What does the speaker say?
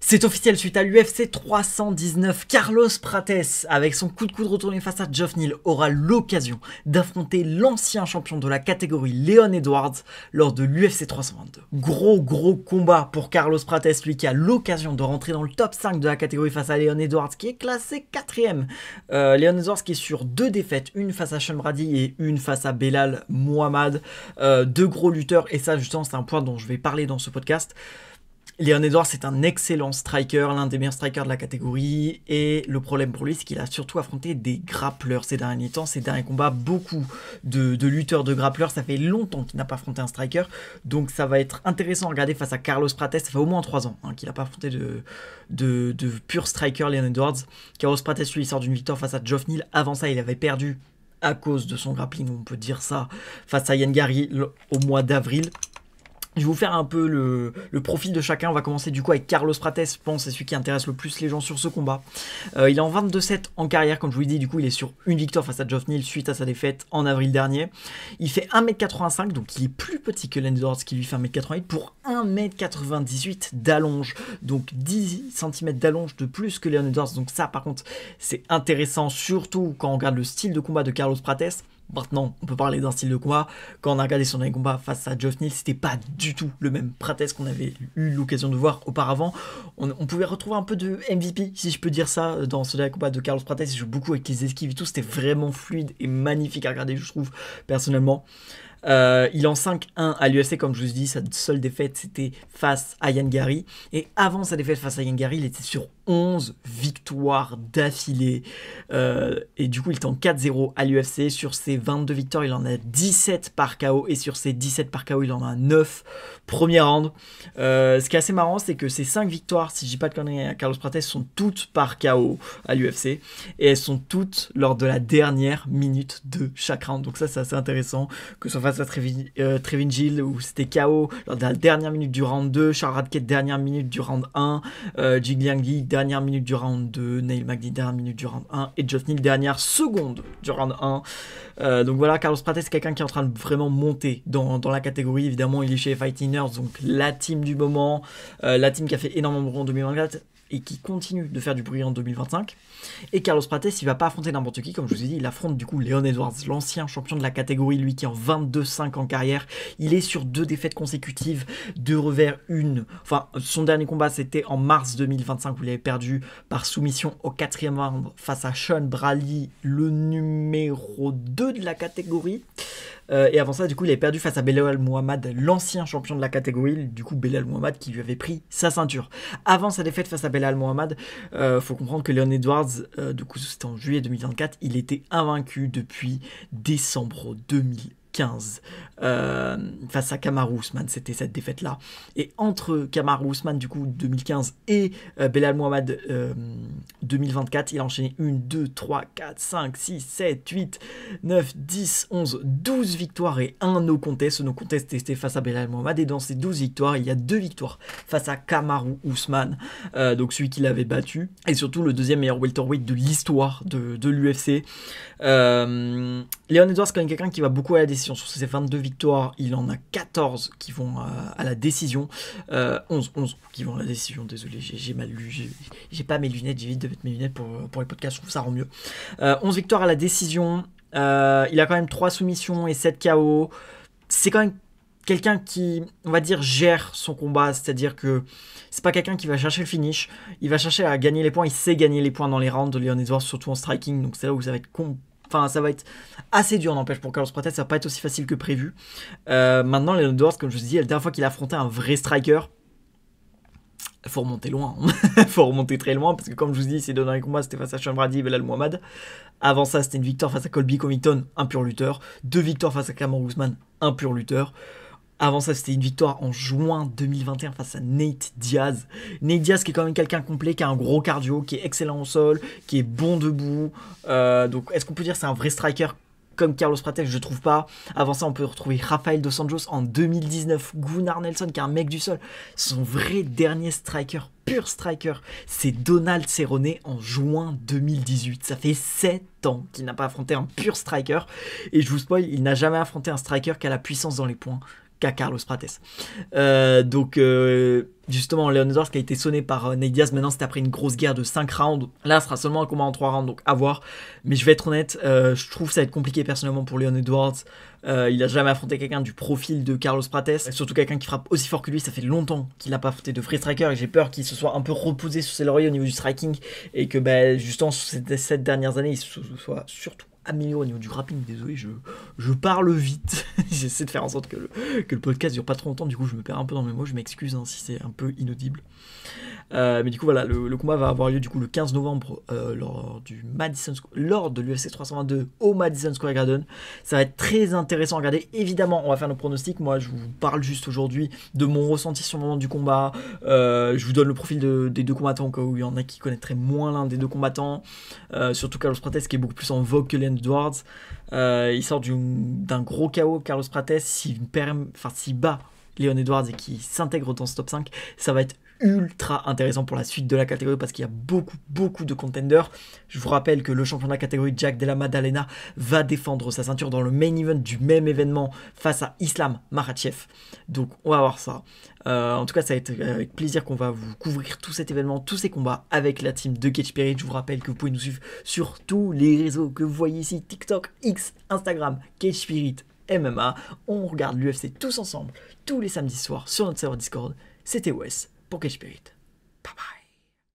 C'est officiel, suite à l'UFC 319, Carlos Prates, avec son coup de coude retourné face à Geoff Neal, aura l'occasion d'affronter l'ancien champion de la catégorie Leon Edwards lors de l'UFC 322. Gros combat pour Carlos Prates, lui qui a l'occasion de rentrer dans le top 5 de la catégorie face à Leon Edwards, qui est classé 4ème. Leon Edwards qui est sur 2 défaites, une face à Sean Brady et une face à Belal Muhammad. 2 gros lutteurs, et ça justement c'est un point dont je vais parler dans ce podcast. Leon Edwards c'est un excellent striker, l'un des meilleurs strikers de la catégorie, et le problème pour lui c'est qu'il a surtout affronté des grappleurs ces derniers temps, ces derniers combats, beaucoup de lutteurs de grappleurs, ça fait longtemps qu'il n'a pas affronté un striker, donc ça va être intéressant à regarder face à Carlos Prates. Ça fait au moins 3 ans qu'il n'a pas affronté de pur striker Leon Edwards. Carlos Prates lui sort d'une victoire face à Geoff Neal, avant ça il avait perdu à cause de son grappling, on peut dire ça, face à Ian Garry au mois d'avril. Je vais vous faire un peu le profil de chacun. On va commencer du coup avec Carlos Prates. Je pense que c'est celui qui intéresse le plus les gens sur ce combat. Il est en 22-7 en carrière, comme je vous l'ai dit. Du coup, il est sur une victoire face à Geoff Neal suite à sa défaite en avril dernier. Il fait 1m85, donc il est plus petit que Leon Edwards qui lui fait 1m88 pour 1m98 d'allonge. Donc 10 cm d'allonge de plus que Leon Edwards. Donc ça, par contre, c'est intéressant, surtout quand on regarde le style de combat de Carlos Prates. Maintenant, on peut parler d'un style de combat. Quand on a regardé son dernier combat face à Geoff Neal, c'était pas du tout le même Prates qu'on avait eu l'occasion de voir auparavant. On pouvait retrouver un peu de MVP, si je peux dire ça, dans ce dernier combat de Carlos Prates. Il joue beaucoup avec les esquives et tout. C'était vraiment fluide et magnifique à regarder, je trouve, personnellement. Il est en 5-1 à l'UFC, comme je vous ai dit, sa seule défaite c'était face à Ian Garry. Et avant sa défaite face à Ian Garry, il était sur 11 victoires d'affilée. Et du coup, il est en 4-0 à l'UFC. Sur ses 22 victoires, il en a 17 par KO. Et sur ses 17 par KO, il en a 9 premier round. Ce qui est assez marrant, c'est que ces 5 victoires, si je dis pas de conneries à Carlos Prates, sont toutes par KO à l'UFC. Et elles sont toutes lors de la dernière minute de chaque round. Donc ça, c'est assez intéressant. Que ce soit face à Trevin Gill, où c'était KO lors de la dernière minute du round 2. Charles Radke, dernière minute du round 1. Jing Liangyi, dernière minute du round 2, Neil Magny, dernière minute du round 1, et Geoff Neal, dernière seconde du round 1. Donc voilà, Carlos Prates, c'est quelqu'un qui est en train de vraiment monter dans la catégorie. Évidemment, il est chez Fighting Nerds, donc la team du moment, la team qui a fait énormément de bruit en 2024 et qui continue de faire du bruit en 2025. Et Carlos Prates, il va pas affronter n'importe qui, comme je vous ai dit, il affronte du coup Leon Edwards, l'ancien champion de la catégorie, lui qui est en 22-5 en carrière. Il est sur 2 défaites consécutives, 2 revers, enfin son dernier combat c'était en mars 2025 où il avait perdu par soumission au 4e round face à Sean Brady, le numéro 2 de la catégorie. Et avant ça, du coup, il avait perdu face à Belal Muhammad, l'ancien champion de la catégorie. Du coup, Belal Muhammad qui lui avait pris sa ceinture. Avant sa défaite face à Belal Muhammad, faut comprendre que Leon Edwards, du coup, c'était en juillet 2024, il était invaincu depuis décembre 2015 face à Kamaru Usman, c'était cette défaite là. Et entre Kamaru Usman du coup 2015 et Belal Muhammad 2024, il a enchaîné 1, 2, 3, 4, 5, 6, 7, 8, 9, 10, 11, 12 victoires et un no contest. Ce no contest était face à Belal Muhammad, et dans ces 12 victoires, il y a 2 victoires face à Kamaru Usman, donc celui qui l'avait battu, et surtout le deuxième meilleur welterweight de l'histoire de l'UFC. Leon Edwards, quand même quelqu'un qui va beaucoup à la décision. Sur ses 22 victoires, il en a 14 qui vont à la décision. 11 qui vont à la décision. Désolé, j'ai mal lu. J'ai pas mes lunettes. J'évite de mettre mes lunettes pour les podcasts. Je trouve ça rend mieux. 11 victoires à la décision. Il a quand même 3 soumissions et 7 KO. C'est quand même quelqu'un qui, on va dire, gère son combat. C'est-à-dire que c'est pas quelqu'un qui va chercher le finish. Il va chercher à gagner les points. Il sait gagner les points dans les rounds de Leon Edwards, surtout en striking. Donc c'est là où ça va être ça va être assez dur, n'empêche, pour Carlos Prates, ça va pas être aussi facile que prévu. Maintenant, Leon Edwards, comme je vous dis, la dernière fois qu'il a affronté un vrai striker, il faut remonter loin. Il faut remonter très loin, parce que comme je vous dis, ses 2 derniers combats, c'était face à Sean Brady et Belal Muhammad. Avant ça, c'était une victoire face à Colby Covington, un pur lutteur. 2 victoires face à Kamaru Usman, un pur lutteur. Avant ça, c'était une victoire en juin 2021 face à Nate Diaz. Nate Diaz qui est quand même quelqu'un complet, qui a un gros cardio, qui est excellent au sol, qui est bon debout. Donc est-ce qu'on peut dire que c'est un vrai striker comme Carlos Prates? Je trouve pas. Avant ça, on peut retrouver Rafael Dos Anjos en 2019. Gunnar Nelson qui est un mec du sol. Son vrai dernier striker, pur striker, c'est Donald Cerrone en juin 2018. Ça fait 7 ans qu'il n'a pas affronté un pur striker. Et je vous spoil, il n'a jamais affronté un striker qui a la puissance dans les points qu'à Carlos Prates. Justement, Leon Edwards qui a été sonné par Nate Diaz, maintenant c'est après une grosse guerre de 5 rounds. Là, ce sera seulement un combat en 3 rounds, donc à voir. Mais je vais être honnête, je trouve que ça va être compliqué personnellement pour Leon Edwards. Il a jamais affronté quelqu'un du profil de Carlos Prates, surtout quelqu'un qui frappe aussi fort que lui. Ça fait longtemps qu'il n'a pas affronté de free striker et j'ai peur qu'il se soit un peu reposé sur ses lauriers au niveau du striking et que justement sur ces 7 dernières années, il se soit surtout amélioré au niveau du grappling. Désolé, je parle vite. J'essaie de faire en sorte que le podcast dure pas trop longtemps, du coup je me perds un peu dans mes mots, je m'excuse si c'est un peu inaudible. Mais du coup voilà, le combat va avoir lieu du coup le 15 novembre lors de l'UFC 322 au Madison Square Garden. Ça va être très intéressant à regarder. Évidemment, on va faire nos pronostics. Moi, je vous parle juste aujourd'hui de mon ressenti sur le moment du combat. Je vous donne le profil des deux combattants au cas où il y en a qui connaîtraient moins l'un des deux combattants. Surtout Carlos Prates qui est beaucoup plus en vogue que Leon Edwards. Il sort d'un gros KO. Carlos Prates, s'il bat Leon Edwards et qui s'intègre dans ce top 5, ça va être ultra intéressant pour la suite de la catégorie parce qu'il y a beaucoup de contenders. Je vous rappelle que le champion de la catégorie, Jack Della Maddalena, va défendre sa ceinture dans le main event du même événement face à Islam Makhachev. Donc on va voir ça. En tout cas, ça va être avec plaisir qu'on va vous couvrir tout cet événement, tous ces combats avec la team de Cage Spirit. Je vous rappelle que vous pouvez nous suivre sur tous les réseaux que vous voyez ici, TikTok, X, Instagram, Cage Spirit MMA. On regarde l'UFC tous ensemble tous les samedis soirs sur notre serveur Discord. C'était Wes pour Cage Spirit. Bye bye.